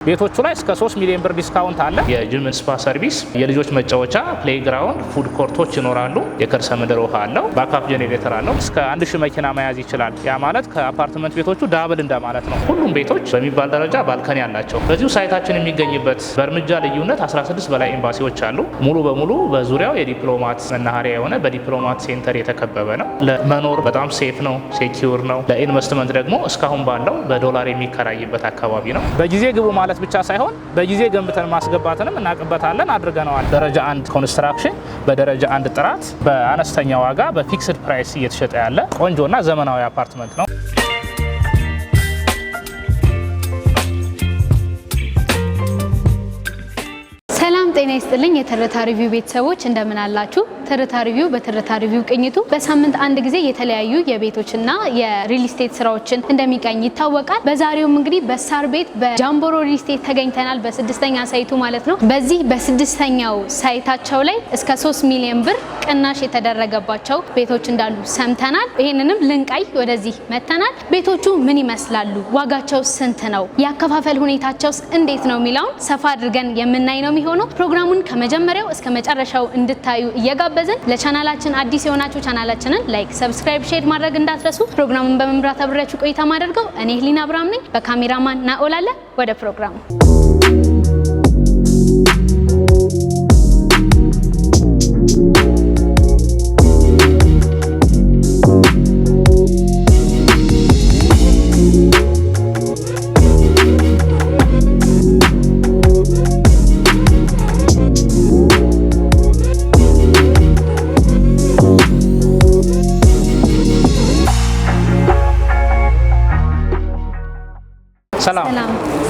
ቤቶቹ ላይ እስከ 3 ሚሊዮን ብር ዲስካውንት አለ። የጂም ስፓ ሰርቪስ፣ የልጆች መጫወቻ፣ ፕሌይግራውንድ፣ ፉድ ኮርቶች ይኖራሉ። የከርሰ ምድር ውሃ አለው። ባካፕ ጄኔሬተር አለው። እስከ 1000 መኪና መያዝ ይችላል። ያ ማለት ከአፓርትመንት ቤቶቹ ዳብል እንደማለት ነው። ሁሉም ቤቶች በሚባል ደረጃ ባልከኒ አላቸው። በዚሁ ሳይታችን የሚገኝበት በእርምጃ ልዩነት 16 በላይ ኤምባሲዎች አሉ። ሙሉ በሙሉ በዙሪያው የዲፕሎማት መናኸሪያ የሆነ በዲፕሎማት ሴንተር የተከበበ ነው። ለመኖር በጣም ሴፍ ነው፣ ሴኪዩር ነው። ለኢንቨስትመንት ደግሞ እስካሁን ባለው በዶላር የሚከራይበት አካባቢ ነው። በጊዜ ግቡ ማለት ብቻ ሳይሆን በጊዜ ገንብተን ማስገባትንም እናቅበታለን፣ አድርገነዋል። ደረጃ 1 ኮንስትራክሽን በደረጃ 1 ጥራት በአነስተኛ ዋጋ በፊክስድ ፕራይስ እየተሸጠ ያለ ቆንጆና ዘመናዊ አፓርትመንት ነው። ጤና ይስጥልኝ የትርታ ሪቪው ቤተሰቦች እንደምን አላችሁ? ትርታ ሪቪው በትርታ ሪቪው ቅኝቱ በሳምንት አንድ ጊዜ የተለያዩ የቤቶችና የሪል ስቴት ስራዎችን እንደሚቀኝ ይታወቃል። በዛሬውም እንግዲህ በሳር ቤት በጃምቦሮ ሪል ስቴት ተገኝተናል። በስድስተኛ ሳይቱ ማለት ነው። በዚህ በስድስተኛው ሳይታቸው ላይ እስከ 3 ሚሊዮን ብር ቅናሽ የተደረገባቸው ቤቶች እንዳሉ ሰምተናል። ይህንንም ልንቃይ ወደዚህ መተናል። ቤቶቹ ምን ይመስላሉ? ዋጋቸው ስንት ነው? የአከፋፈል ሁኔታቸውስ እንዴት ነው የሚለውን ሰፋ አድርገን የምናይ ነው የሚሆነው። ፕሮግራሙን ከመጀመሪያው እስከ መጨረሻው እንድታዩ እየጋበዝን ለቻናላችን አዲስ የሆናችሁ ቻናላችንን ላይክ፣ ሰብስክራይብ፣ ሼር ማድረግ እንዳትረሱ። ፕሮግራሙን በመምራት አብሬያችሁ ቆይታ ማደርገው እኔ ህሊና አብርሃም ነኝ። በካሜራማን ናኦል አለ። ወደ ፕሮግራሙ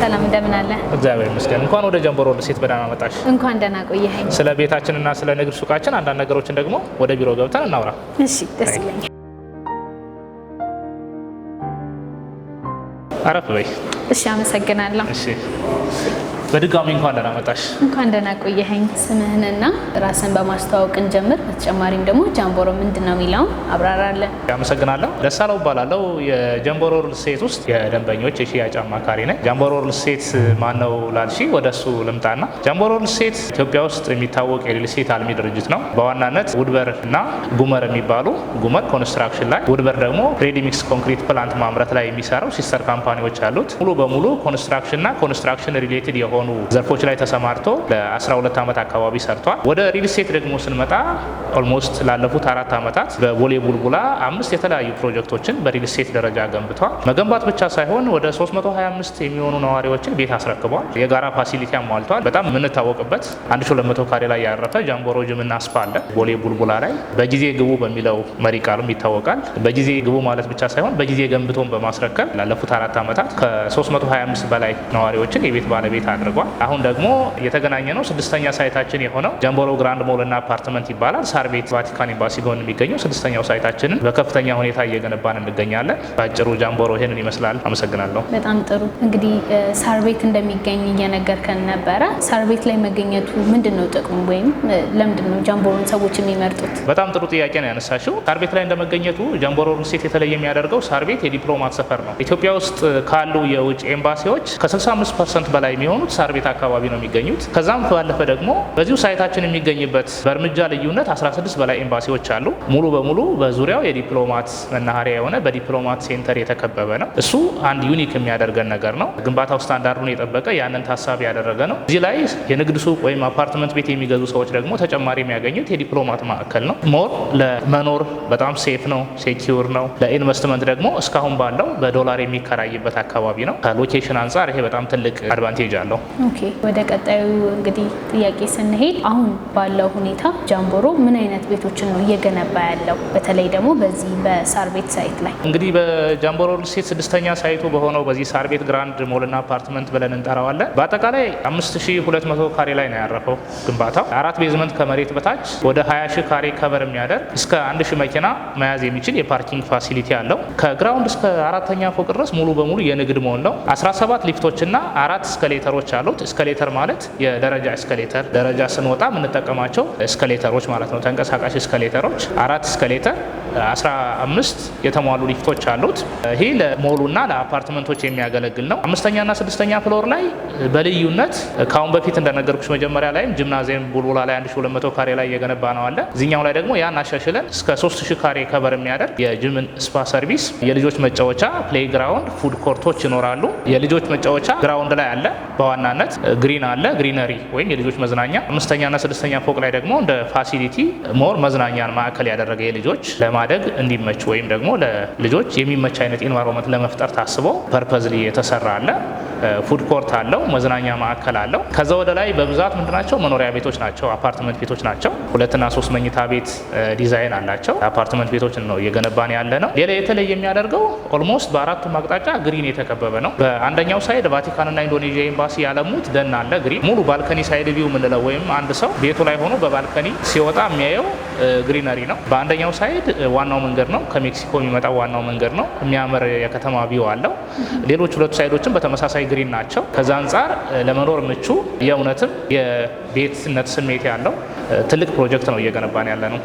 ሰላም እንደምን አለ? እግዚአብሔር ይመስገን። እንኳን ወደ ጃምቦሮ ሪል ስቴት በደህና መጣሽ። እንኳን ደህና ቆየኸኝ። ስለ ቤታችንና ስለ ንግድ ሱቃችን አንዳንድ ነገሮችን ደግሞ ወደ ቢሮ ገብተን እናውራ። እሺ፣ ደስ ይለኛል። አረፍ በይ። እሺ፣ አመሰግናለሁ። እሺ፣ በድጋሚ እንኳን ደህና መጣሽ። እንኳን ደህና ቆየኸኝ። ስምህንና ራስን በማስተዋወቅ እንጀምር። በተጨማሪም ደግሞ ጃምቦሮ ምንድነው የሚለውን አብራራለን። አመሰግናለሁ። ደሳለው እባላለሁ። የጃምቦሮ ሪል ስቴት ውስጥ የደንበኞች የሽያጭ አማካሪ ነኝ። ጃምቦሮ ሪል ስቴት ማነው ላልሺ ወደሱ ልምጣና ጃምቦሮ ሪል ስቴት ኢትዮጵያ ውስጥ የሚታወቅ የሪል ስቴት አልሚ ድርጅት ነው። በዋናነት ውድበር እና ጉመር የሚባሉ ጉመር ኮንስትራክሽን ላይ፣ ውድበር ደግሞ ሬዲ ሚክስ ኮንክሪት ፕላንት ማምረት ላይ የሚሰሩ ሲስተር ካምፓኒዎች አሉት። ሙሉ በሙሉ ኮንስትራክሽንና ኮንስትራክሽን ሪሌትድ የሆኑ ዘርፎች ላይ ተሰማርቶ ለ12 ዓመት አካባቢ ሰርቷል። ወደ ሪል ስቴት ደግሞ ስንመጣ ኦልሞስት ላለፉት 4 ዓመታት በቦሌ ቡልቡላ 5 የተለያዩ ፕሮጀክቶችን በሪል ስቴት ደረጃ ገንብቷል። መገንባት ብቻ ሳይሆን ወደ 325 የሚሆኑ ነዋሪዎችን ቤት አስረክቧል። የጋራ ፋሲሊቲ አሟልቷል። በጣም የምንታወቅበት 1200 ካሬ ላይ ያረፈ ጃምቦሮ ጅምና ስፓ አለ ቦሌ ቡልቡላ ላይ። በጊዜ ግቡ በሚለው መሪ ቃሉም ይታወቃል። በጊዜ ግቡ ማለት ብቻ ሳይሆን በጊዜ ገንብቶን በማስረከብ ላለፉት 4 ዓመታት ከ325 በላይ ነዋሪዎችን የቤት ባለቤት አድርጓል። አሁን ደግሞ የተገናኘ ነው 6ኛ ሳይታችን የሆነው ጃምቦሮ ግራንድ ሞል እና አፓርትመንት ይባላል። ሳር ቤት ቫቲካን ኤምባሲ ጎን የሚገኘው 6ኛው ሳይታችንን በከፍተኛ ሁኔታ እየገነባን እንገኛለን። በአጭሩ ጃምቦሮ ይሄንን ይመስላል። አመሰግናለሁ። በጣም ጥሩ። እንግዲህ ሳር ቤት እንደሚገኝ እየነገርከን ነበረ። ሳር ቤት ላይ መገኘቱ ምንድነው ጥቅሙ ወይም ለምንድነው ጃምቦሮን ሰዎች የሚመርጡት? በጣም ጥሩ ጥያቄ ነው ያነሳሽው። ሳር ቤት ላይ እንደመገኘቱ ጃምቦሮ ሪል ስቴት የተለየ የሚያደርገው ሳር ቤት የዲፕሎማት ሰፈር ነው። ኢትዮጵያ ውስጥ ካሉ የውጭ ኤምባሲዎች ከ65% በላይ የሚሆኑት ሳር ቤት አካባቢ ነው የሚገኙት። ከዛም ባለፈ ደግሞ በዚሁ ሳይታችን የሚገኝበት በእርምጃ ልዩነት 16 በላይ ኤምባሲዎች አሉ። ሙሉ በሙሉ በዙሪያው የዲፕሎማት መናኸሪያ የሆነ በዲፕሎማት ሴንተር የተከበበ ነው። እሱ አንድ ዩኒክ የሚያደርገን ነገር ነው። ግንባታው ስታንዳርዱን የጠበቀ ያንን ታሳቢ ያደረገ ነው። እዚህ ላይ የንግድ ሱቅ ወይም አፓርትመንት ቤት የሚገዙ ሰዎች ደግሞ ተጨማሪ የሚያገኙት የዲፕሎማት ማዕከል ነው። ሞር ለመኖር በጣም ሴፍ ነው፣ ሴኪዩር ነው። ለኢንቨስትመንት ደግሞ እስካሁን ባለው በዶላር የሚከራይበት አካባቢ ነው። ከሎኬሽን አንጻር ይሄ በጣም ትልቅ አድቫንቴጅ አለው። ኦኬ፣ ወደ ቀጣዩ እንግዲህ ጥያቄ ስንሄድ አሁን ባለው ሁኔታ ጃምቦሮ ምን አይነት ቤቶችን ነው እየገነባ ያለው? በተለይ ደግሞ በዚህ በሳር ቤት ሳይት ላይ እንግዲህ በጃምቦሮ ሪል ስቴት 6ኛ ሳይቱ በሆነው በዚህ ሳር ቤት ግራንድ ሞልና አፓርትመንት ብለን እንጠራዋለን። በአጠቃላይ 5200 ካሬ ላይ ነው ያረፈው ግንባታው። 4 ቤዝመንት ከመሬት በታች ወደ 20000 ካሬ ከበር የሚያደርግ እስከ 1000 መኪና መያዝ የሚችል የፓርኪንግ ፋሲሊቲ አለው። ከግራውንድ እስከ 4ኛ ፎቅ ድረስ ሙሉ በሙሉ የንግድ ሞል ነው። 17 ሊፍቶችና 4 እስከሌተሮች አሉት። እስከሌተር ማለት የደረጃ እስከሌተር፣ ደረጃ ስንወጣ የምንጠቀማቸው እስከሌተሮች ማለት ነው። ተንቀሳቃሽ እስከሌተሮች 4 እስከሌተር 15 የተሟሉ ሊፍቶች አሉት። ይሄ ለሞሉና ለአፓርትመንቶች የሚያገለግል ነው። 5ኛና 6ኛ ፍሎር ላይ በልዩነት ካሁን በፊት እንደነገርኩሽ መጀመሪያ ላይም ጂምናዚየም ቡልቡላ ላይ 1200 ካሬ ላይ የገነባ ነው አለ። እዚህኛው ላይ ደግሞ ያን አሻሽለን እስከ 3000 ካሬ ከበር የሚያደርግ የጂምን ስፓ ሰርቪስ፣ የልጆች መጫወቻ፣ ፕሌይ ግራውንድ፣ ፉድ ኮርቶች ይኖራሉ። የልጆች መጫወቻ ግራውንድ ላይ አለ። በዋናነት ግሪን አለ፣ ግሪነሪ ወይም የልጆች መዝናኛ። 5ኛና 6ኛ ፎቅ ላይ ደግሞ እንደ ፋሲሊቲ ሞር መዝናኛን ማዕከል ያደረገ የልጆች ለማደግ እንዲመች ወይም ደግሞ ለልጆች የሚመች አይነት ኢንቫይሮንመንት ለመፍጠር ታስቦ ፐርፐዝሊ የተሰራ አለ። ፉድ ኮርት አለው፣ መዝናኛ ማዕከል አለው። ከዛ ወደ ላይ በብዛት ምንድናቸው? መኖሪያ ቤቶች ናቸው፣ አፓርትመንት ቤቶች ናቸው። 2 እና 3 መኝታ ቤት ዲዛይን አላቸው። አፓርትመንት ቤቶችን ነው እየገነባን ያለ ነው። ሌላ የተለየ የሚያደርገው ኦልሞስት በአራቱም አቅጣጫ ግሪን የተከበበ ነው። በአንደኛው ሳይድ ቫቲካንና ኢንዶኔዥያ ኤምባሲ ያለሙት ደን አለ፣ ግሪን ሙሉ ባልከኒ ሳይድ ቪው የምንለው ወይም አንድ ሰው ቤቱ ላይ ሆኖ በባልከኒ ሲወጣ የሚያየው ግሪነሪ ነው። በአንደኛው ሳይድ ዋናው መንገድ ነው፣ ከሜክሲኮ የሚመጣው ዋናው መንገድ ነው። የሚያምር የከተማ ቪው አለው። ሌሎች 2 ሳይዶችን በተመሳሳይ ግሪን ናቸው። ከዛ አንጻር ለመኖር ምቹ የእውነትም የቤትነት ስሜት ያለው ትልቅ ፕሮጀክት ነው እየገነባን ያለ ነው።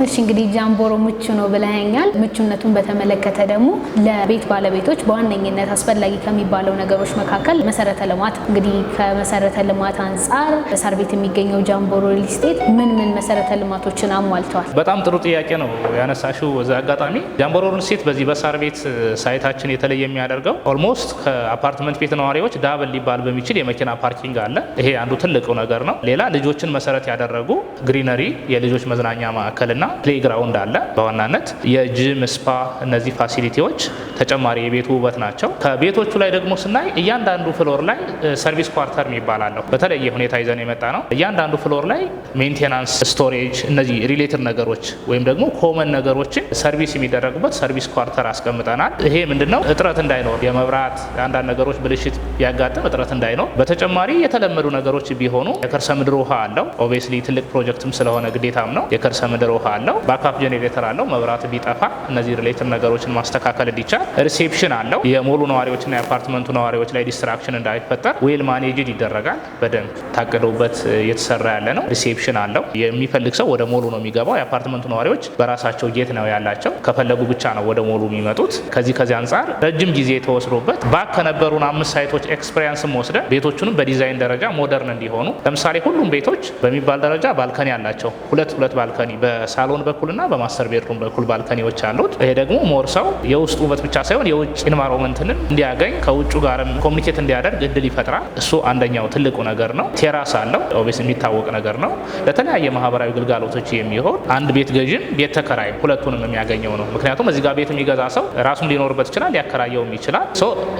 እሺ እንግዲህ ጃምቦሮ ምቹ ነው ብለኸኛል። ምቹነቱን በተመለከተ ደግሞ ለቤት ባለቤቶች በዋነኝነት አስፈላጊ ከሚባለው ነገሮች መካከል መሰረተ ልማት፣ እንግዲህ ከመሰረተ ልማት አንጻር በሳር ቤት የሚገኘው ጃምቦሮ ሪል ስቴት ምን መሰረተ ልማቶችን አሟልተዋል? በጣም ጥሩ ጥያቄ ነው ያነሳሽው። በዛ አጋጣሚ ጃምቦሮ ሪል ስቴት በዚህ በሳር ቤት ሳይታችን የተለየ የሚያደርገው ኦልሞስት ከአፓርትመንት ቤት ነዋሪዎች ዳብል ሊባል በሚችል የመኪና ፓርኪንግ አለ። ይሄ አንዱ ትልቁ ነገር ነው። ሌላ ልጆችን መሰረት ያደረጉ ግሪነሪ የልጆች መዝናኛ ማዕከልና ፕሌይግራውንድ አለ። በዋናነት የጂም ስፓ፣ እነዚህ ፋሲሊቲዎች ተጨማሪ የቤቱ ውበት ናቸው። ከቤቶቹ ላይ ደግሞ ስናይ እያንዳንዱ ፍሎር ላይ ሰርቪስ ኳርተር የሚባላለሁ በተለየ ሁኔታ ይዘን የመጣ ነው። እያንዳንዱ ፍሎር ላይ ሜንቴናንስ፣ ስቶሬጅ፣ እነዚህ ሪሌትድ ነገሮች ወይም ደግሞ ኮመን ነገሮችን ሰርቪስ የሚደረጉበት ሰርቪስ ኳርተር አስቀምጠናል። ይሄ ምንድነው እጥረት እንዳይኖር፣ የመብራት አንዳንድ ነገሮች ብልሽት ቢያጋጥም እጥረት እንዳይኖር፣ በተጨማሪ የተለመዱ ነገሮች ቢሆኑ የከርሰ ምድር ውሃ አለው። ኦብቪየስሊ ትልቅ ፕሮጀክትም ስለሆነ ግዴታም ነው። የከርሰ ምድር ውሃ አለው። ባካፕ ጄኔሬተር አለው። መብራት ቢጠፋ እነዚህ ሪሌትድ ነገሮችን ማስተካከል እንዲቻል ሪሴፕሽን አለው። የሞሉ ነዋሪዎችና የአፓርትመንቱ ነዋሪዎች ላይ ዲስትራክሽን እንዳይፈጠር ዌል ማኔጅድ ይደረጋል። በደንብ ታቅዶበት እየተሰራ ያለ ነው። ሪሴፕሽን አለው። የሚፈልግ ሰው ወደ ሞሉ ነው የሚገባው። የአፓርትመንቱ ነዋሪዎች በራሳቸው ጌት ነው ያላቸው። ከፈለጉ ብቻ ነው ወደ ሞሉ የሚመጡት። ከዚህ አንጻር ረጅም ጊዜ የተወስዶበት ባክ ከነበሩን 5 ሳይቶች ኤክስፔሪንስም ወስደን ቤቶቹንም በዲዛይን ደረጃ ሞደርን እንዲሆኑ ለምሳሌ ሁሉም ቤቶች በሚባል ደረጃ ባልከኒ አላቸው። ሁለት ባልከኒ በሳሎን በኩልና በማስተር ቤድሩም በኩል ባልከኒዎች አሉት። ይሄ ደግሞ ሞር ሰው የውስጥ ውበት ብቻ ሳይሆን የውጭ ኢንቫይሮንመንትንም እንዲያገኝ ከውጩ ጋርም ኮሚኒኬት እንዲያደርግ እድል ይፈጥራል። እሱ አንደኛው ትልቁ ነገር ነው። ቴራስ አለው። ኦብቪየስ የሚታወቅ ነገር ነው። ለተለያየ ማህበራዊ ግልጋሎቶች የሚሆን አንድ ቤት ገዥም ቤት ተከራይ ሁለቱንም የሚያገኘው ነው። ምክንያቱም እዚህ ጋር ቤት የሚገዛ ሰው ራሱን ሊኖርበት ይችላል፣ ሊያከራየውም ይችላል።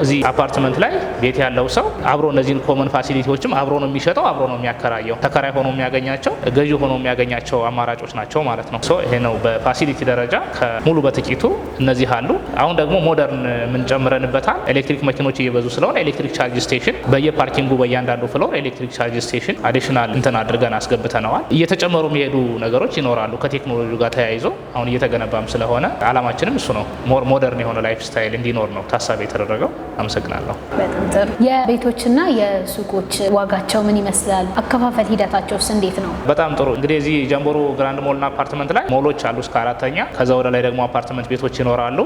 እዚህ አፓርትመንት ላይ ቤት ያለው ሰው አብሮ እነዚህን ኮመን ፋሲሊቲዎችም አብሮ ነው የሚሸጠው፣ አብሮ ነው የሚያከራየው። ተከራይ ሆኖ የሚያገኛቸው፣ ገዢ ሆኖ የሚያገኛቸው አማራጮች ናቸው ማለት ነው። ይሄ ነው በፋሲሊቲ ደረጃ ከሙሉ በጥቂቱ እነዚህ አሉ። አሁን ደግሞ ሞደርን ምን ጨምረንበታል? ኤሌክትሪክ መኪኖች እየበዙ ስለሆነ ኤሌክትሪክ ቻርጅ ስቴሽን በየፓርኪንጉ በእያንዳንዱ ፍሎር ኤሌክትሪክ ቻርጅ ስቴሽን አዲሽናል እንትን አድርገን አስገብተነዋል። እየተጨመሩ የሚሄዱ ነገሮች ይኖራሉ ከቴክኖሎጂ ጋር ተያይዞ አሁን እየተገነባም ስለሆነ አላማችንም እሱ ነው። ሞር ሞደርን የሆነ ላይፍ ስታይል እንዲኖር ነው ታሳቢ የተደረገው። አመሰግናለሁ። በጣም ጥሩ። የቤቶችና የሱቆች ዋጋቸው ምን ይመስላል? አከፋፈል ሂደታቸውስ እንዴት ነው? በጣም ጥሩ። እንግዲህ እዚህ ጃምቦሮ ግራንድ ሞልና አፓርትመንት ላይ ሞሎች አሉ እስከ 4ኛ። ከዛ ወደ ላይ ደግሞ አፓርትመንት ቤቶች ይኖራሉ።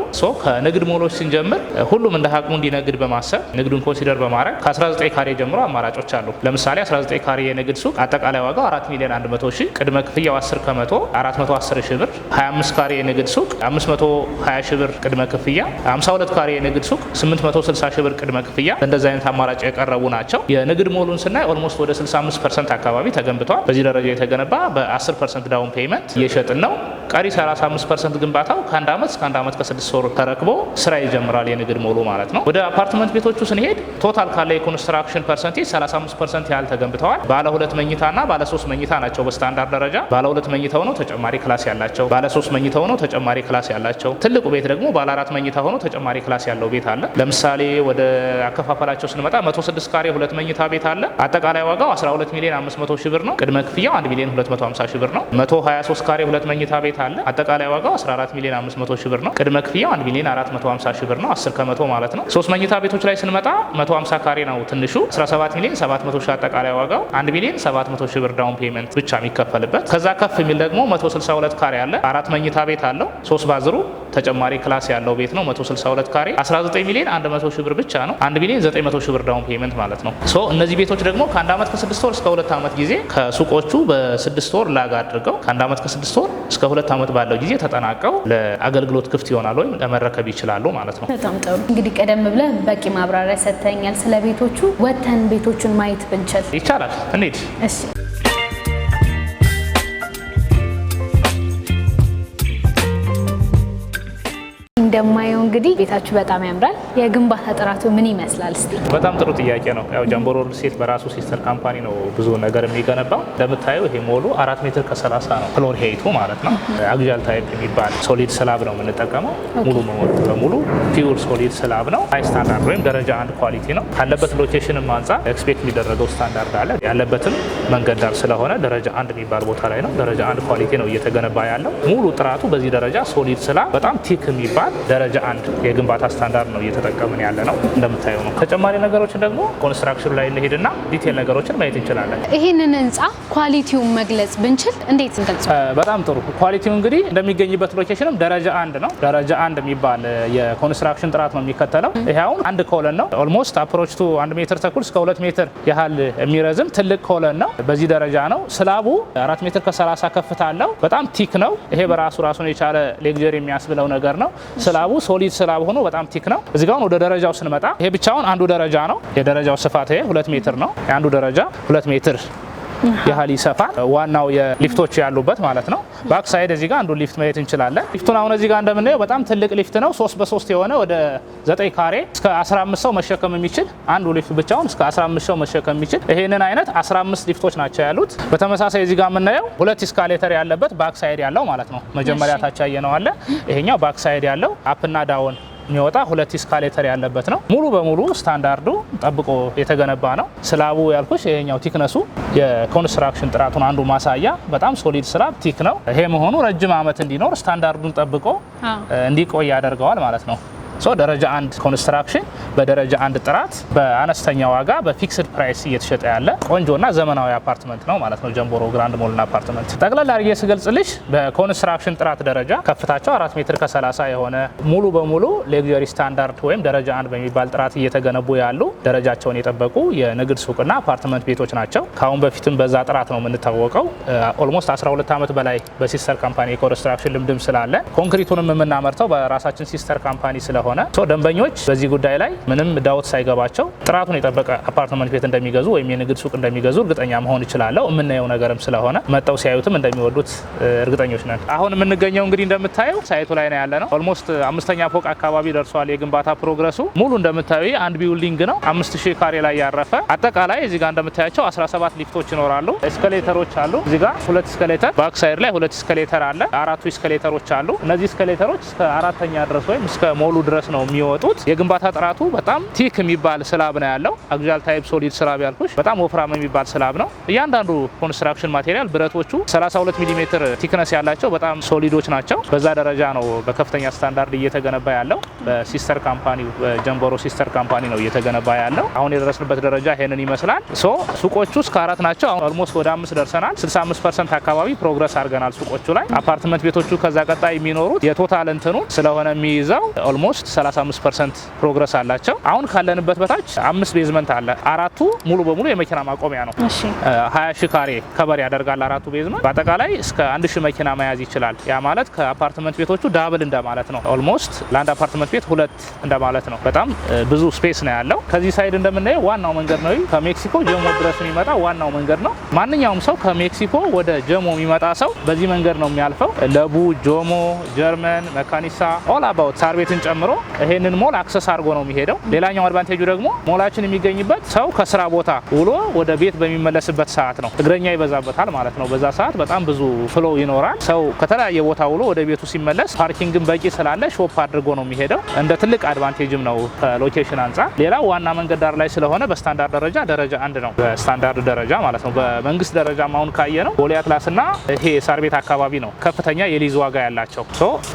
ከንግድ ሞሎች ስንጀምር ሁሉም እንደ አቅሙ እንዲነግድ በማሰብ ንግዱን ኮንሲደር በማድረግ ከ19 ካሬ ጀምሮ አማራጮች አሉ። ለምሳሌ 19 ካሬ የንግድ ሱቅ አጠቃላይ ዋጋው 4,100,000 ቅድመ ክፍያው 10% 410,000 ብር። 25 ካሬ የንግድ ሱቅ 520,000 ብር ቅድመ ክፍያ። 52 ካሬ የንግድ ሱቅ 860,000 ብር ቅድመ ክፍያ። እንደዚህ አይነት አማራጭ የቀረቡ ናቸው። የንግድ ሞሉን ስናይ ኦልሞስት ወደ 65% አካባቢ ተገንብተዋል። በዚህ ደረጃ የተገነባ በ10% ዳውን ፔይመንት እየሸጥን ነው። ቀሪ 35% ግንባታው ከ1 ዓመት እስከ 1 ዓመት ከ6 ወር ተረክቦ ስራ ይጀምራል የንግድ ሞሉ ማለት ነው። ወደ አፓርትመንት ቤቶቹ ስንሄድ ቶታል ካለ የኮንስትራክሽን ፐርሰንቴጅ 35% ያህል ተገንብተዋል። ባለ 2 መኝታና ባለ 3 መኝታ ናቸው በስታንዳርድ ደረጃ። ባለ 2 መኝታ ሆነው ተጨማሪ ክላስ ያላቸው፣ ባለ 3 መኝታ ሆነው ተጨማሪ ክላስ ያላቸው፣ ትልቁ ቤት ደግሞ ባለ 4 መኝታ ሆኖ ተጨማሪ ክላስ ያለው ቤት አለ። ለምሳሌ ወደ አከፋፈላቸው ስንመጣ 106 ካሬ 2 መኝታ ቤት አለ። አጠቃላይ ዋጋው 12 ሚሊዮን 500 ሺህ ብር ነው። ቅድመ ክፍያው 1 ሚሊዮን 250 ሺህ ብር ነው። 123 ካሬ 2 መኝታ ቤት አለ። አጠቃላይ ዋጋው 14 ሚሊዮን 500 ሺህ ብር ነው። ቅድመ ክፍያው 1 ሚሊዮን 450 ሺህ ብር ነው። 10 ከመቶ ማለት ነው። 3 መኝታ ቤቶች ላይ ስንመጣ 150 ካሬ ነው ትንሹ 17 ሚሊዮን 700 ሺህ አጠቃላይ ዋጋው 1 ሚሊዮን 700 ሺህ ብር ዳውን ፔመንት ብቻ የሚከፈልበት። ከዛ ከፍ የሚል ደግሞ 162 ካሬ አለ። 4 መኝታ ቤት አለው። 3 ባዝሩ ተጨማሪ ክላስ ያለው ቤት ነው። 162 ካሬ 19 ሚሊዮን 100 ሺህ ብር ብቻ ነው። 1 ሚሊዮን 900 ሺህ ብር ዳውን ፔመንት ማለት ነው። እነዚህ ቤቶች ደግሞ ከ1 ዓመት ከ6 ወር እስከ 2 ዓመት ጊዜ ከሱቆቹ በ6 ወር ላግ አድርገው ከ1 ዓመት ከ6 ወር እስከ 2 ዓመት ባለው ጊዜ ተጠናቀው ለአገልግሎት ክፍት ይሆናል ወይም ለመረከብ ይችላሉ ማለት ነው። በጣም ጥሩ። እንግዲህ ቀደም ብለህ በቂ ማብራሪያ ሰጥተኛል ስለ ቤቶቹ። ወተን ቤቶቹን ማየት ብንችል ይቻላል? እንሂድ። እሺ። እንደማየው እንግዲህ ቤታችሁ በጣም ያምራል። የግንባታ ጥራቱ ምን ይመስላል እስቲ? በጣም ጥሩ ጥያቄ ነው። ያው ጃምቦሮ ሪል ስቴት በራሱ ሲስተር ካምፓኒ ነው ብዙ ነገር የሚገነባው። እንደምታየው ይሄ ሞሉ 4 ሜትር ከ30 ነው ፍሎር ሄይቱ ማለት ነው። አግዣል ታይፕ የሚባል ሶሊድ ስላብ ነው የምንጠቀመው። ሙሉ በሙሉ ፒውር ሶሊድ ስላብ ነው። ሃይ ስታንዳርድ ወይም ደረጃ 1 ኳሊቲ ነው። ካለበት ሎኬሽንም አንጻር ኤክስፔክት የሚደረገው ስታንዳርድ አለ። ያለበትም መንገድ ዳር ስለሆነ ደረጃ 1 የሚባል ቦታ ላይ ነው። ደረጃ 1 ኳሊቲ ነው እየተገነባ ያለው። ሙሉ ጥራቱ በዚህ ደረጃ ሶሊድ ስላብ በጣም ቲክ የሚባል ደረጃ 1 የግንባታ ስታንዳርድ ነው እየተጠቀምን ያለ ነው። እንደምታየው ነው። ተጨማሪ ነገሮችን ደግሞ ኮንስትራክሽን ላይ እንሄድና ዲቴል ነገሮችን ማየት እንችላለን። ይሄንን ህንጻ ኳሊቲውን መግለጽ ብንችል እንዴት እንገልጽ? በጣም ጥሩ። ኳሊቲው እንግዲህ እንደሚገኝበት ሎኬሽንም ደረጃ 1 ነው። ደረጃ 1 የሚባል የኮንስትራክሽን ጥራት ነው የሚከተለው። ይሄ አሁን 1 ኮለን ነው። ኦልሞስት አፕሮች ቱ 1 ሜትር ተኩል እስከ 2 ሜትር ያህል የሚረዝም ትልቅ ኮለን ነው። በዚህ ደረጃ ነው። ስላቡ 4 ሜትር ከ30 ከፍታ አለው። በጣም ቲክ ነው። ይሄ በራሱ ራሱን የቻለ ሌክዠሪ የሚያስብለው ነገር ነው። ስላቡ ሶሊድ ስላብ ሆኖ በጣም ቲክ ነው። እዚህ ጋር ወደ ደረጃው ስንመጣ ይሄ ብቻውን አንዱ ደረጃ ነው። የደረጃው ስፋት ይሄ 2 ሜትር ነው። የአንዱ ደረጃ 2 ሜትር ያህል ይሰፋል። ዋናው የሊፍቶች ያሉበት ማለት ነው። ባክ ሳይድ እዚህ ጋር አንዱ ሊፍት ማየት እንችላለን። ሊፍቱን አሁን እዚህ ጋር እንደምናየው በጣም ትልቅ ሊፍት ነው። 3 በ3 የሆነ ወደ 9 ካሬ እስከ 15 ሰው መሸከም የሚችል አንዱ ሊፍት ብቻውን እስከ 15 ሰው መሸከም የሚችል ይሄንን አይነት 15 ሊፍቶች ናቸው ያሉት። በተመሳሳይ እዚህ ጋር የምናየው 2 ኢስካሌተር ያለበት ባክ ሳይድ ያለው ማለት ነው። መጀመሪያ ታች ያየነው አለ። ይሄኛው ባክ ሳይድ ያለው አፕና ዳውን የሚወጣ 2 ኢስካሌተር ያለበት ነው። ሙሉ በሙሉ ስታንዳርዱ ጠብቆ የተገነባ ነው። ስላቡ ያልኩሽ ይሄኛው ቲክነሱ የኮንስትራክሽን ጥራቱን አንዱ ማሳያ በጣም ሶሊድ ስላብ ቲክ ነው። ይሄ መሆኑ ረጅም ዓመት እንዲኖር ስታንዳርዱን ጠብቆ እንዲቆይ ያደርገዋል ማለት ነው። ደረጃ 1 ኮንስትራክሽን በደረጃ 1 ጥራት በአነስተኛ ዋጋ በፊክስድ ፕራይስ እየተሸጠ ያለ ቆንጆና ዘመናዊ አፓርትመንት ነው ማለት ነው። ጃምቦሮ ግራንድ ሞልና አፓርትመንት ጠቅላላ አድርጌ ስገልጽልሽ በኮንስትራክሽን ጥራት ደረጃ ከፍታቸው 4 ሜትር ከ30 የሆነ ሙሉ በሙሉ ሌክዠሪ ስታንዳርድ ወይም ደረጃ 1 በሚባል ጥራት እየተገነቡ ያሉ ደረጃቸውን የጠበቁ የንግድ ሱቅና አፓርትመንት ቤቶች ናቸው። ካሁን በፊትም በዛ ጥራት ነው የምንታወቀው። ኦልሞስት 12 ዓመት በላይ በሲስተር ካምፓኒ የኮንስትራክሽን ልምድም ስላለ ኮንክሪቱንም የምናመርተው በራሳችን ሲስተር ካምፓኒ ስለሆነ ደንበኞች በዚህ ጉዳይ ላይ ምንም ዳውት ሳይገባቸው ጥራቱን የጠበቀ አፓርትመንት ቤት እንደሚገዙ ወይም የንግድ ሱቅ እንደሚገዙ እርግጠኛ መሆን ይችላለሁ። የምናየው ነገርም ስለሆነ መጣው ሲያዩትም እንደሚወዱት እርግጠኞች ነን። አሁን የምንገኘው እንግዲህ እንደምታየው ሳይቱ ላይ ነው ያለ ነው። ኦልሞስት 5ኛ ፎቅ አካባቢ ደርሷል የግንባታ ፕሮግረሱ። ሙሉ እንደምታዩ አንድ ቢልዲንግ ነው 5000 ካሬ ላይ ያረፈ። አጠቃላይ እዚህ ጋር እንደምታያቸው 17 ሊፍቶች ይኖራሉ። ኤስካሌተሮች አሉ። እዚህ ጋር 2 ኤስካሌተር ባክ ሳይድ ላይ 2 ኤስካሌተር አለ። 4 ኤስካሌተሮች አሉ። እነዚህ ኤስካሌተሮች እስከ 4ኛ ድረስ ወይም እስከ ሞሉ ድረስ ነው የሚወጡት። የግንባታ ጥራቱ በጣም ቲክ የሚባል ስላብ ነው ያለው። አግዣል ታይፕ ሶሊድ ስላብ ያልኩሽ በጣም ወፍራም የሚባል ስላብ ነው። እያንዳንዱ ኮንስትራክሽን ማቴሪያል ብረቶቹ 32 ሚሊ ሜትር ቲክነስ ያላቸው በጣም ሶሊዶች ናቸው። በዛ ደረጃ ነው በከፍተኛ ስታንዳርድ እየተገነባ ያለው። በሲስተር ካምፓኒ ጃምቦሮ ሲስተር ካምፓኒ ነው እየተገነባ ያለው። አሁን የደረስንበት ደረጃ ይሄንን ይመስላል። ሱቆቹ እስከ 4 ናቸው። አሁን ኦልሞስት ወደ 5 ደርሰናል። 65% አካባቢ ፕሮግረስ አድርገናል ሱቆቹ ላይ። አፓርትመንት ቤቶቹ ከዛ ቀጣይ የሚኖሩት የቶታል እንትኑ ስለሆነ የሚይዘው ኦልሞስት 35% ፕሮግረስ አላቸው። አሁን ካለንበት በታች 5 ቤዝመንት አለ። 4ቱ ሙሉ በሙሉ የመኪና ማቆሚያ ነው። 20,000 ካሬ ከበር ያደርጋል 4ቱ ቤዝመንት። በአጠቃላይ እስከ 1000 መኪና መያዝ ይችላል። ያ ማለት ከአፓርትመንት ቤቶቹ ዳብል እንደማለት ነው። ኦልሞስት ለአንድ አፓርትመንት ቤት 2 እንደማለት ነው። በጣም ብዙ ስፔስ ነው ያለው። ከዚህ ሳይድ እንደምናየው ዋናው መንገድ ነው። ከሜክሲኮ ጀሞ ድረስ የሚመጣ ዋናው መንገድ ነው። ማንኛውም ሰው ከሜክሲኮ ወደ ጀሞ የሚመጣ ሰው በዚህ መንገድ ነው የሚያልፈው። ለቡ፣ ጆሞ፣ ጀርመን፣ መካኒሳ ኦል አባውት ሳር ቤትን ጨምሮ ይሄንን ሞል አክሰስ አድርጎ ነው የሚሄደው። የሚሄደው። ሌላኛው አድቫንቴጁ ደግሞ ሞላችን የሚገኝበት ሰው ከስራ ቦታ ውሎ ወደ ቤት በሚመለስበት ሰዓት ነው። እግረኛ ይበዛበታል ማለት ነው። በዛ ሰዓት በጣም ብዙ ፍሎ ይኖራል። ሰው ከተለያየ ቦታ ውሎ ወደ ቤቱ ሲመለስ ፓርኪንግን በቂ ስላለ ሾፕ አድርጎ ነው የሚሄደው። እንደ ትልቅ አድቫንቴጅም ነው ከሎኬሽን አንጻር። ሌላው ዋና መንገድ ዳር ላይ ስለሆነ በስታንዳርድ ደረጃ 1 ነው። በስታንዳርድ ደረጃ ማለት ነው። በመንግስት ደረጃ ማሁን ካየ ነው ቦሌ አትላስና ይሄ ሳር ቤት አካባቢ ነው ከፍተኛ የሊዝ ዋጋ ያላቸው።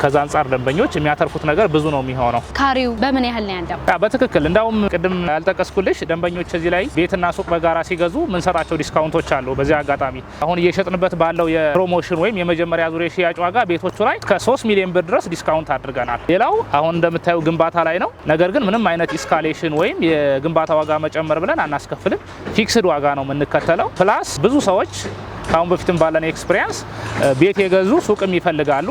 ከዛ አንጻር ደንበኞች የሚያተርፉት ነገር ብዙ ነው የሚሆነው። ካሬው በምን ያህል ነው ያለው? በትክክል እንዳውም ቅድም ያልጠቀስኩልሽ ደንበኞች እዚህ ላይ ቤትና ሱቅ በጋራ ሲገዙ ምንሰራቸው ዲስካውንቶች አሉ። በዚህ አጋጣሚ አሁን እየሸጥንበት ባለው የፕሮሞሽን ወይም የመጀመሪያ ዙር የሽያጭ ዋጋ ቤቶቹ ላይ ከ3 ሚሊዮን ብር ድረስ ዲስካውንት አድርገናል። ሌላው አሁን እንደምታዩ ግንባታ ላይ ነው። ነገር ግን ምንም አይነት ኢስካሌሽን ወይም የግንባታ ዋጋ መጨመር ብለን አናስከፍልም። ፊክስድ ዋጋ ነው የምንከተለው። ፕላስ ብዙ ሰዎች ካሁን በፊትም ባለን ኤክስፒሪያንስ ቤት የገዙ ሱቅም ይፈልጋሉ።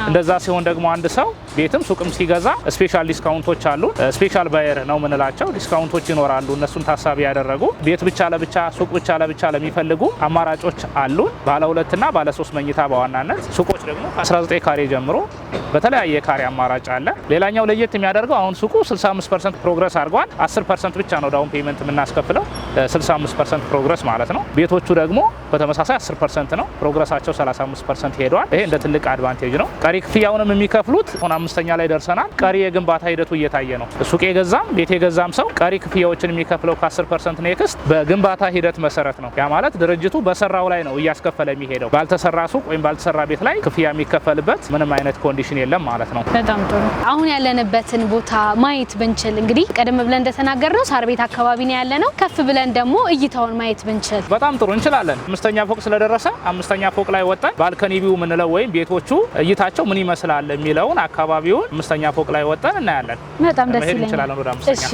እንደዛ ሲሆን ደግሞ አንድ ሰው ቤትም ሱቅም ሲገዛ ስፔሻል ዲስካውንቶች አሉ። ስፔሻል ባየር ነው የምንላቸው ዲስካውንቶች ይኖራሉ። እነሱን ታሳቢ ያደረጉ ቤት ብቻ ለብቻ ሱቅ ብቻ ለብቻ ለሚፈልጉ አማራጮች አሉ። ባለ 2 እና ባለ 3 መኝታ በዋናነት ሱቆች ደግሞ ከ19 ካሬ ጀምሮ በተለያየ ካሬ አማራጭ አለ። ሌላኛው ለየት የሚያደርገው አሁን ሱቁ 65% ፕሮግረስ አድርጓል። 10% ብቻ ነው ዳውን ፔመንት የምናስከፍለው 65% ፕሮግረስ ማለት ነው። ቤቶቹ ደግሞ በተመሳሳይ 10% ነው። ፕሮግረሳቸው 35% ሄደዋል። ይሄ እንደ ትልቅ አድቫንቴጅ ነው። ቀሪ ክፍያውንም የሚከፍሉት አሁን 5ኛ ላይ ደርሰናል። ቀሪ የግንባታ ሂደቱ እየታየ ነው። ሱቅ የገዛም ቤት የገዛም ሰው ቀሪ ክፍያዎችን የሚከፍለው ከ10% ኔክስት በግንባታ ሂደት መሰረት ነው። ያ ማለት ድርጅቱ በሰራው ላይ ነው እያስከፈለ የሚሄደው። ባልተሰራ ሱቅ ወይም ባልተሰራ ቤት ላይ ክፍያ የሚከፈልበት ምንም አይነት ኮንዲሽን የለም ማለት ነው። በጣም ጥሩ። አሁን ያለንበትን ቦታ ማየት ብንችል እንግዲህ ቀደም ብለን እንደተናገርነው ሳር ቤት አካባቢ ነው ያለነው። ከፍ ብለን ደግሞ እይታውን ማየት ብንችል በጣም ጥሩ እንችላለን። 5ኛ ፎቅ ስለደረሰ 5ኛ ፎቅ ላይ ወጣን ባልከኒ ቪው የምንለው ወይም ቤቶቹ እይታቸው ምን ይመስላል የሚለውን አካባቢውን 5ኛ ፎቅ ላይ ወጣን እናያለን። በጣም ደስ ይላል። እንችላለን ወደ 5ኛ። እሺ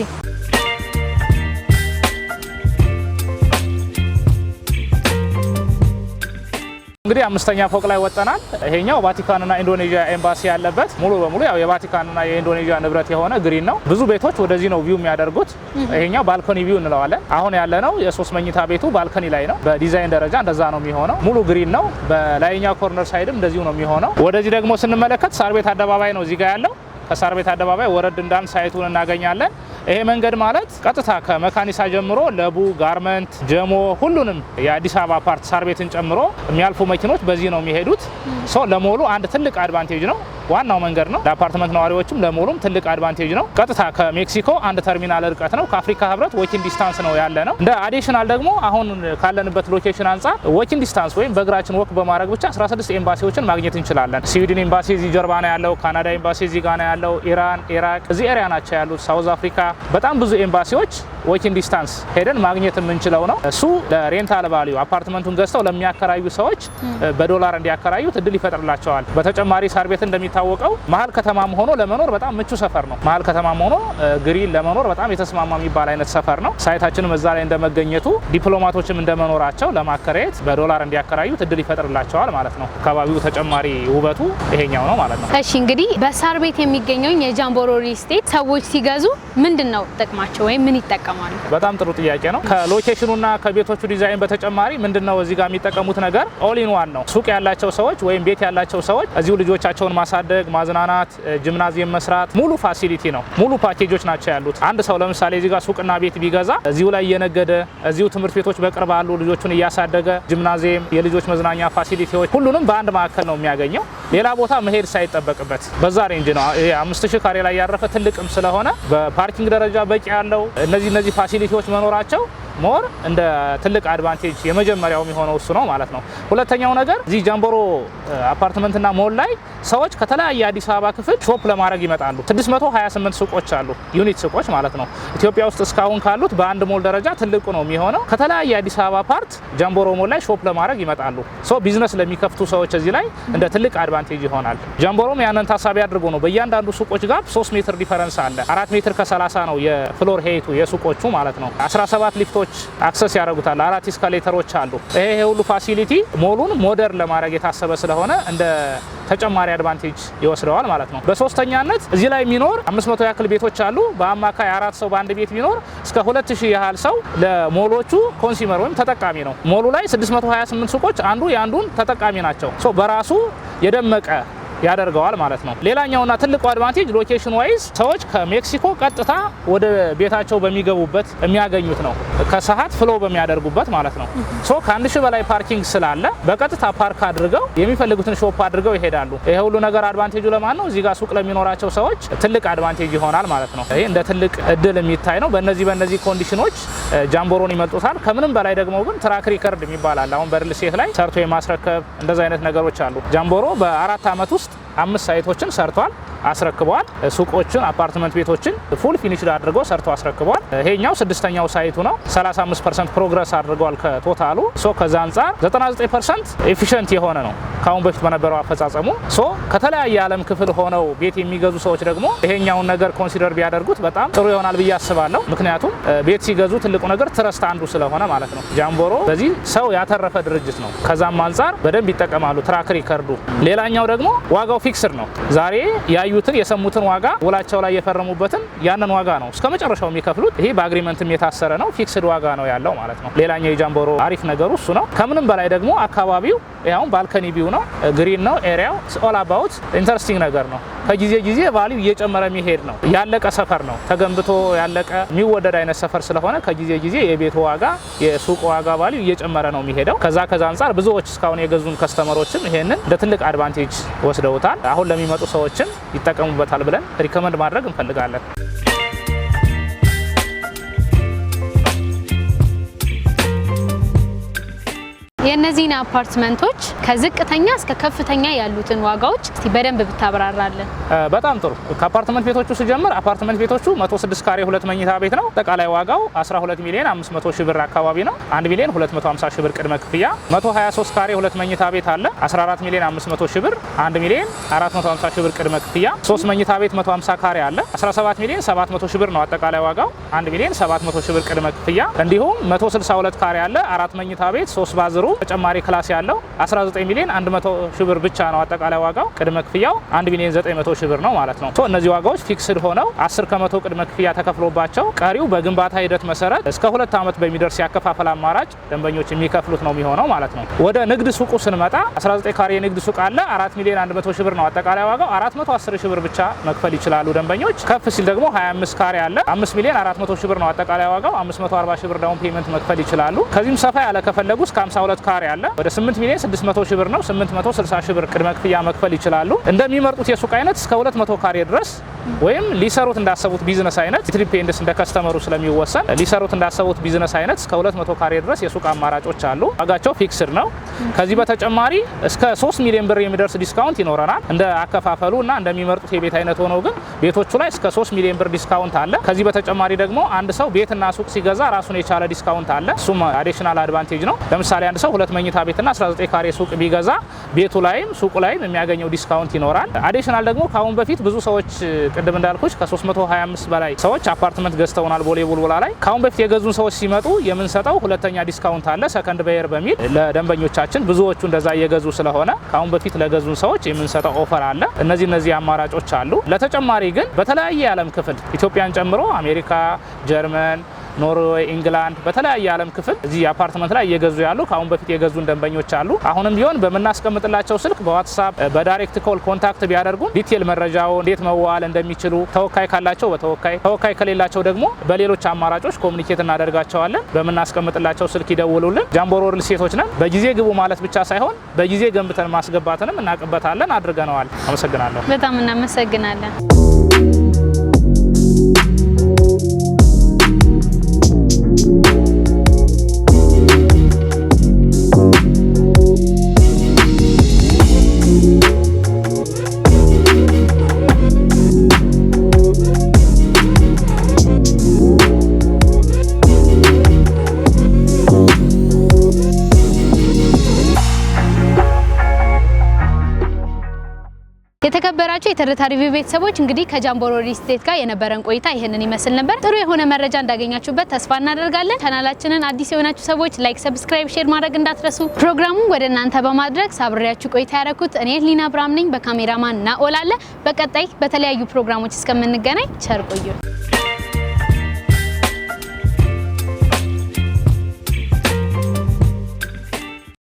እንግዲህ 5ኛ ፎቅ ላይ ወጣናል። ይሄኛው ቫቲካንና ኢንዶኔዥያ ኤምባሲ ያለበት ሙሉ በሙሉ ያው የቫቲካንና የኢንዶኔዥያ ንብረት የሆነ ግሪን ነው። ብዙ ቤቶች ወደዚህ ነው ቪው የሚያደርጉት። ይሄኛው ባልኮኒ ቪው እንለዋለን። አሁን ያለነው የ3 መኝታ ቤቱ ባልኮኒ ላይ ነው። በዲዛይን ደረጃ እንደዛ ነው የሚሆነው። ሙሉ ግሪን ነው። በላይኛው ኮርነር ሳይድም እንደዚሁ ነው የሚሆነው። ወደዚህ ደግሞ ስንመለከት ሳር ቤት አደባባይ ነው እዚህ ጋር ያለው። ከሳር ቤት አደባባይ ወረድ እንዳን ሳይቱን እናገኛለን። ይሄ መንገድ ማለት ቀጥታ ከመካኒሳ ጀምሮ ለቡ፣ ጋርመንት፣ ጀሞ ሁሉንም የአዲስ አበባ ፓርት ሳር ቤትን ጨምሮ የሚያልፉ መኪኖች በዚህ ነው የሚሄዱት። ለሞሉ አንድ ትልቅ አድቫንቴጅ ነው። ዋናው መንገድ ነው። ለአፓርትመንት ነዋሪዎችም ለሞሉም ትልቅ አድቫንቴጅ ነው። ቀጥታ ከሜክሲኮ 1 ተርሚናል ርቀት ነው። ከአፍሪካ ህብረት ዎኪንግ ዲስታንስ ነው ያለ ነው። እንደ አዲሽናል ደግሞ አሁን ካለንበት ሎኬሽን አንጻር ዎኪንግ ዲስታንስ ወይም በእግራችን ወክ በማድረግ ብቻ 16 ኤምባሲዎችን ማግኘት እንችላለን። ስዊድን ኤምባሲ እዚህ ጀርባ ነው ያለው። ካናዳ ኤምባሲ እዚህ ጋር ነው ያለው። ኢራን፣ ኢራቅ እዚህ ኤሪያ ናቸው ያሉት። ሳውዝ አፍሪካ በጣም ብዙ ኤምባሲዎች ዎኪንግ ዲስታንስ ሄደን ማግኘት የምንችለው ነው። እሱ ለሬንታል ቫልዩ አፓርትመንቱን ገዝተው ለሚያከራዩ ሰዎች በዶላር እንዲያከራዩት እድል ይፈጥርላቸዋል። በተጨማሪ ሳር ቤት እንደሚታወቀው መሀል ከተማም ሆኖ ለመኖር በጣም ምቹ ሰፈር ነው። መሀል ከተማም ሆኖ ግሪን ለመኖር በጣም የተስማማ የሚባል አይነት ሰፈር ነው። ሳይታችንም እዛ ላይ እንደመገኘቱ ዲፕሎማቶችም እንደመኖራቸው ለማከራየት በዶላር እንዲያከራዩት እድል ይፈጥርላቸዋል ማለት ነው። አካባቢው ተጨማሪ ውበቱ ይሄኛው ነው ማለት ነው። እሺ እንግዲህ በሳር ቤት የሚገኘው የጃምቦሮ ሪል ስቴት ሰዎች ሲገዙ ምንድነው ጥቅማቸው ወይም ምን ይጠቀማሉ? በጣም ጥሩ ጥያቄ ነው። ከሎኬሽኑና ከቤቶቹ ዲዛይን በተጨማሪ ምንድነው እዚህ ጋር የሚጠቀሙት ነገር ኦል ኢን ዋን ነው። ሱቅ ያላቸው ሰዎች ወይም ቤት ያላቸው ሰዎች እዚሁ ልጆቻቸውን ማሳደግ፣ ማዝናናት፣ ጂምናዚየም መስራት ሙሉ ፋሲሊቲ ነው። ሙሉ ፓኬጆች ናቸው ያሉት። አንድ ሰው ለምሳሌ እዚህ ጋር ሱቅና ቤት ቢገዛ እዚሁ ላይ እየነገደ እዚሁ ትምህርት ቤቶች በቅርብ አሉ፣ ልጆቹን እያሳደገ ጂምናዚየም፣ የልጆች መዝናኛ ፋሲሊቲዎች ሁሉንም በአንድ ማዕከል ነው የሚያገኘው። ሌላ ቦታ መሄድ ሳይጠበቅበት በዛ ሬንጅ ነው። ይሄ 5000 ካሬ ላይ ያረፈ ትልቅም ስለሆነ በፓርኪንግ ደረጃ በቂ ያለው እነዚህ ፋሲሊቲዎች መኖራቸው ሞር እንደ ትልቅ አድቫንቴጅ የመጀመሪያው የሚሆነው እሱ ነው ማለት ነው። ሁለተኛው ነገር እዚህ ጃምቦሮ አፓርትመንትና ሞል ላይ ሰዎች ከተለያየ አዲስ አበባ ክፍል ሾፕ ለማድረግ ይመጣሉ። 628 ሱቆች አሉ፣ ዩኒት ሱቆች ማለት ነው። ኢትዮጵያ ውስጥ እስካሁን ካሉት በአንድ ሞል ደረጃ ትልቁ ነው የሚሆነው። ከተለያየ አዲስ አበባ ፓርት ጃምቦሮ ሞል ላይ ሾፕ ለማድረግ ይመጣሉ። ቢዝነስ ለሚከፍቱ ሰዎች እዚህ ላይ እንደ ትልቅ አድቫንቴጅ ይሆናል። ጃምቦሮም ያንን ታሳቢ አድርጎ ነው በእያንዳንዱ ሱቆች ጋር 3 ሜትር ዲፈረንስ አለ። 4 ሜትር ከ30 ነው የፍሎር ሄይቱ የሱቆቹ ማለት ነው። 17 ሊፍቶች አክሰስ ያደርጉታል። 4 ኤስካሌተሮች አሉ። ይሄ ሁሉ ፋሲሊቲ ሞሉን ሞደርን ለማድረግ የታሰበ ስለሆነ እንደ ተጨማሪ አድቫንቴጅ ይወስደዋል ማለት ነው። በሶስተኛነት እዚህ ላይ የሚኖር 500 ያክል ቤቶች አሉ። በአማካይ 4 ሰው በአንድ ቤት ቢኖር እስከ 2000 ያህል ሰው ለሞሎቹ ኮንሱመር ወይም ተጠቃሚ ነው። ሞሉ ላይ 628 ሱቆች አንዱ የአንዱን ተጠቃሚ ናቸው። በራሱ የደመቀ ያደርገዋል ማለት ነው። ሌላኛውና ትልቁ አድቫንቴጅ ሎኬሽን ዋይዝ ሰዎች ከሜክሲኮ ቀጥታ ወደ ቤታቸው በሚገቡበት የሚያገኙት ነው። ከሰዓት ፍሎ በሚያደርጉበት ማለት ነው። ሶ ከ1000 በላይ ፓርኪንግ ስላለ በቀጥታ ፓርክ አድርገው የሚፈልጉትን ሾፕ አድርገው ይሄዳሉ። ይሄ ሁሉ ነገር አድቫንቴጁ ለማን ነው? እዚህ ጋር ሱቅ ለሚኖራቸው ሰዎች ትልቅ አድቫንቴጅ ይሆናል ማለት ነው። ይሄ እንደ ትልቅ እድል የሚታይ ነው። በእነዚህ ኮንዲሽኖች ጃምቦሮን ይመጡታል። ከምንም በላይ ደግሞ ግን ትራክ ሪከርድ የሚባላል አሁን በሪል ስቴት ላይ ሰርቶ የማስረከብ እንደዛ አይነት ነገሮች አሉ። ጃምቦሮ በ4 ዓመት ውስጥ 5 ሳይቶችን ሰርቷል፣ አስረክበዋል። ሱቆችን፣ አፓርትመንት ቤቶችን ፉል ፊኒሽድ አድርገው ሰርቶ አስረክበዋል። ይሄኛው 6ኛው ሳይቱ ነው። 35% ፕሮግረስ አድርገዋል ከቶታሉ። ሶ ከዛ አንጻር 99% ኤፊሽንት የሆነ ነው ካሁን በፊት በነበረው አፈጻጸሙ። ሶ ከተለያየ ዓለም ክፍል ሆነው ቤት የሚገዙ ሰዎች ደግሞ ይሄኛውን ነገር ኮንሲደር ቢያደርጉት በጣም ጥሩ ይሆናል ብዬ አስባለሁ። ምክንያቱም ቤት ሲገዙ ትልቁ ነገር ትረስት አንዱ ስለሆነ ማለት ነው። ጃምቦሮ በዚህ ሰው ያተረፈ ድርጅት ነው። ከዛም አንጻር በደንብ ይጠቀማሉ ትራክ ሪከርዱ። ሌላኛው ደግሞ ዋጋው ፊክስድ ነው። ዛሬ ያዩትን የሰሙትን ዋጋ ውላቸው ላይ የፈረሙበትን ያንን ዋጋ ነው እስከ መጨረሻው የሚከፍሉት። ይሄ በአግሪመንትም የታሰረ ነው። ፊክስድ ዋጋ ነው ያለው ማለት ነው። ሌላኛው የጃምቦሮ አሪፍ ነገሩ እሱ ነው። ከምንም በላይ ደግሞ አካባቢው ያው ባልከኒ ቪው ነው፣ ግሪን ነው ኤሪያው። ኦል አባውት ኢንተረስቲንግ ነገር ነው። ከጊዜ ጊዜ ቫልዩ እየጨመረ የሚሄድ ነው። ያለቀ ሰፈር ነው። ተገንብቶ ያለቀ የሚወደድ አይነት ሰፈር ስለሆነ ከጊዜ ጊዜ የቤቱ ዋጋ የሱቅ ዋጋ ቫልዩ እየጨመረ ነው የሚሄደው። ከዛ አንጻር ብዙዎች እስካሁን የገዙን ከስተመሮችም ይሄንን እንደ ትልቅ አድቫንቴጅ ወስደውታል። አሁን ለሚመጡ ሰዎችም ይጠቀሙበታል ብለን ሪከመንድ ማድረግ እንፈልጋለን። የነዚህን አፓርትመንቶች ከዝቅተኛ እስከ ከፍተኛ ያሉትን ዋጋዎች እስቲ በደንብ ብታብራራለን። በጣም ጥሩ። ከአፓርትመንት ቤቶቹ ሲጀምር አፓርትመንት ቤቶቹ 106 ካሬ 2 መኝታ ቤት ነው። አጠቃላይ ዋጋው 12 ሚሊዮን 500 ሺህ ብር አካባቢ ነው። 1 ሚሊዮን 250 ሺህ ብር ቅድመ ክፍያ። 123 ካሬ 2 መኝታ ቤት አለ 14 ሚሊዮን 500 ሺህ ብር 1 ሚሊዮን 450 ሺህ ብር ቅድመ ክፍያ። 3 መኝታ ቤት 150 ካሬ አለ 17 ሚሊዮን 700 ሺህ ብር ነው አጠቃላይ ዋጋው 1 ሚሊዮን 700 ሺህ ብር ቅድመ ክፍያ። እንዲሁም 162 ካሬ አለ 4 መኝታ ቤት 3 ባዝሩ ተጨማሪ ክላስ ያለው 19 ሚሊዮን 100 ሺህ ብር ብቻ ነው አጠቃላይ ዋጋው። ቅድመ ክፍያው 1 ሚሊዮን 900 ሺህ ብር ነው ማለት ነው። እነዚህ ዋጋዎች ፊክስድ ሆነው 10% ቅድመ ክፍያ ተከፍሎባቸው ቀሪው በግንባታ ሂደት መሰረት እስከ 2 ዓመት በሚደርስ ያከፋፈል አማራጭ ደንበኞች የሚከፍሉት ነው የሚሆነው ማለት ነው። ወደ ንግድ ሱቁ ስንመጣ 19 ካሬ የንግድ ሱቅ አለ 4 ሚሊዮን 100 ሺህ ብር ነው አጠቃላይ ዋጋው። 410 ሺህ ብር ብቻ መክፈል ይችላሉ ደንበኞች። ከፍ ሲል ደግሞ 25 ካሬ አለ 5 ሚሊዮን 400 ሺህ ብር ነው አጠቃላይ ዋጋው። 540 ሺህ ብር ዳውን ፔመንት መክፈል ይችላሉ። ከዚህም ሰፋ ያለ ከፈለጉ እስከ 52 ካሬ አለ ወደ 8 ሚሊዮን 600 ሺህ ብር ነው 860 ሺህ ብር ቅድመ ክፍያ መክፈል ይችላሉ። እንደሚመርጡት የሱቅ አይነት እስከ 200 ካሬ ድረስ ወይም ሊሰሩት እንዳሰቡት ቢዝነስ አይነት ዲፔንድስ እንደ ከስተመሩ ስለሚወሰን ሊሰሩት እንዳሰቡት ቢዝነስ አይነት እስከ 200 ካሬ ድረስ የሱቅ አማራጮች አሉ። ዋጋቸው ፊክስድ ነው። ከዚህ በተጨማሪ እስከ 3 ሚሊዮን ብር የሚደርስ ዲስካውንት ይኖረናል እንደ አከፋፈሉ እና እንደሚመርጡት የቤት አይነት ሆነው ግን ቤቶቹ ላይ እስከ 3 ሚሊዮን ብር ዲስካውንት አለ። ከዚህ በተጨማሪ ደግሞ አንድ ሰው ቤትና ሱቅ ሲገዛ ራሱን የቻለ ዲስካውንት አለ። እሱም አዲሽናል አድቫንቴጅ ነው። ለምሳሌ አንድ ሰው 2 መኝታ ቤትና 19 ካሬ ሱቅ ቢገዛ ቤቱ ላይም ሱቁ ላይም የሚያገኘው ዲስካውንት ይኖራል። አዲሽናል ደግሞ ካሁን በፊት ብዙ ሰዎች ቅድም እንዳልኩሽ ከ325 በላይ ሰዎች አፓርትመንት ገዝተውናል ቦሌ ቡልቡላ ላይ። ካሁን በፊት የገዙን ሰዎች ሲመጡ የምንሰጠው ሁለተኛ ዲስካውንት አለ ሰከንድ ባየር በሚል ለደንበኞቻችን። ብዙዎቹ እንደዛ እየገዙ ስለሆነ ካሁን በፊት ለገዙን ሰዎች የምንሰጠው ኦፈር አለ። እነዚህ አማራጮች አሉ። ለተጨማሪ ግን በተለያየ የዓለም ክፍል ኢትዮጵያን ጨምሮ አሜሪካ፣ ጀርመን፣ ኖርዌይ፣ ኢንግላንድ በተለያየ ዓለም ክፍል እዚህ አፓርትመንት ላይ እየገዙ ያሉ ካሁን በፊት የገዙን ደንበኞች አሉ። አሁንም ቢሆን በመናስቀምጥላቸው ስልክ በዋትስአፕ በዳይሬክት ኮል ኮንታክት ቢያደርጉ ዲቴል መረጃው እንዴት መዋል እንደሚችሉ ተወካይ ካላቸው በተወካይ ተወካይ ከሌላቸው ደግሞ በሌሎች አማራጮች ኮሙኒኬት እናደርጋቸዋለን። በመናስቀምጥላቸው ስልክ ይደውሉልን። ጃምቦሮ ሪል ስቴቶች ነን። በጊዜ ግቡ ማለት ብቻ ሳይሆን በጊዜ ገንብተን ማስገባትንም እናቅበታለን፣ አድርገነዋል። አመሰግናለሁ። በጣም እናመሰግናለን። የተከበራችሁ የተረታ ሪቪው ቤተሰቦች እንግዲህ ከጃምቦሮ ሪል ስቴት ጋር የነበረን ቆይታ ይሄንን ይመስል ነበር። ጥሩ የሆነ መረጃ እንዳገኛችሁበት ተስፋ እናደርጋለን። ቻናላችንን አዲስ የሆናችሁ ሰዎች ላይክ፣ ሰብስክራይብ፣ ሼር ማድረግ እንዳትረሱ። ፕሮግራሙን ወደ እናንተ በማድረግ ሳብሬያችሁ ቆይታ ያደረኩት እኔ ሊና ብራም ነኝ። በካሜራማን ናኦል አለ። በቀጣይ በተለያዩ ፕሮግራሞች እስከምንገናኝ ቸር ቆዩ።